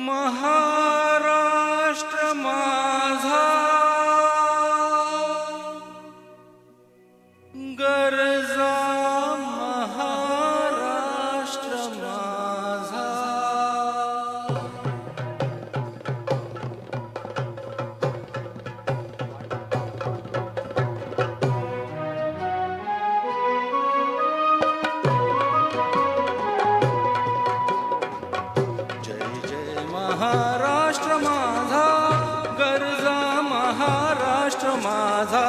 महाराष्ट्र माझा गरजा महाराष्ट्र माझा महाराष्ट्र माझा गरजा महाराष्ट्र माझा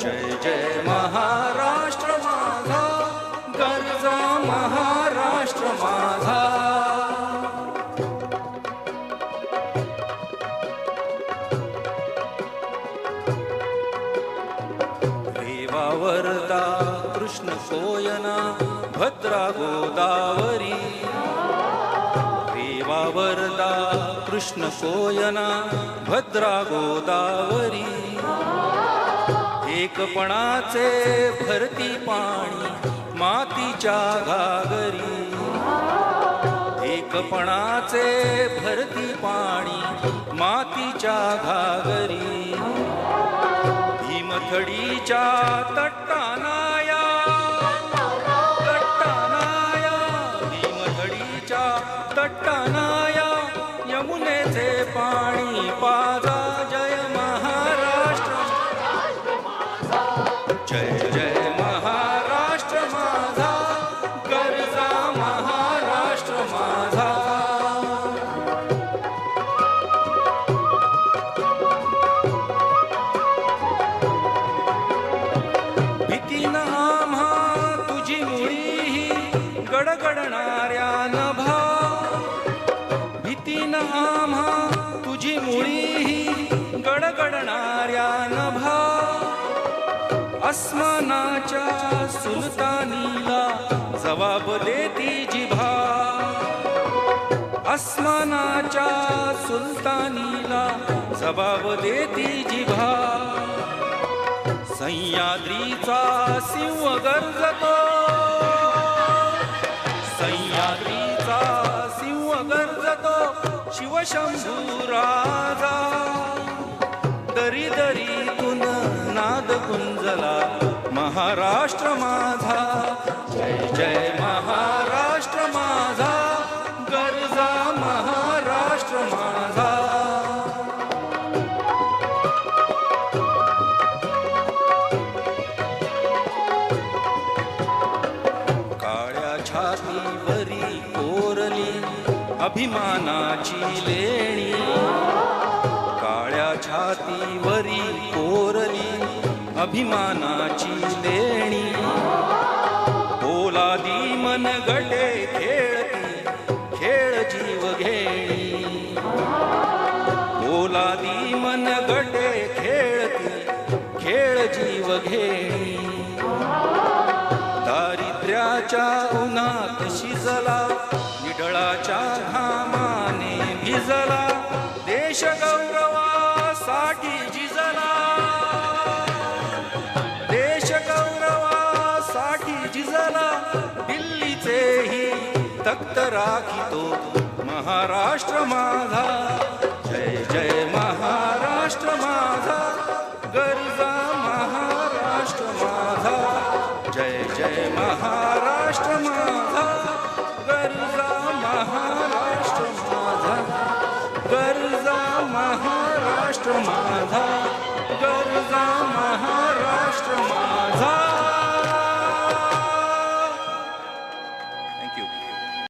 जय जय महाराष्ट्र माझा गरजा महाराष्ट्र माझा वर्धा कृष्ण सोयना भद्रा गोदावरी रेवा वर्धा कृष्ण सोयना भद्रा गोदावरी एकपणाचे भरती पाणी मातीच्या घागरी एकपणाचे भरती पाणी मातीच्या घागरी भीमथडीच्या तट्टानाया भीमथडीच्या तट्टानाया यमुनेचे पाणी पाजा जय महाराष्ट्र जय जय महाराष्ट्र माझा गरजा महाराष्ट्र माझा गडगडणाऱ्या नभा भीतीन आम्हा तुझी मुळी गडगडणाऱ्या नभा अस्मानाच्या सुलतानीला जबाब देती जिभा अस्मानाच्या सुलतानीला जबाब देती जिभा सह्याद्रीचा सिंह गरजतो सह्याद्रीचा सिंह गरजतो शिवशंभू राजा दरी दरीतून नाद कुंजला महाराष्ट्र माझा जय जय महाराष्ट्र माझा गरजा महाराष्ट्र माझा छातीवरी कोरली अभिमानाची लेणी काळ्या छातीवरी कोरली अभिमानाची लेणी पोलादी मन गटे खेळती खेळ जीव घेणी पोलादी मन गटे खेळती खेळ जीव घेणी दारिद्र्याच्या उन्हात शिजला निडळाच्या घामाने भिजला देश गौरवासाठी झिजला देश गौरवासाठी झिजला दिल्लीचेही तख्त राखितो महाराष्ट्र माझा जय जय महाराष्ट्र माझा गरजा महाराष्ट्र माझा जय जय महाराष्ट्र माझा गरजा महाराष्ट्र माझा गरजा महाराष्ट्र माझा गरजा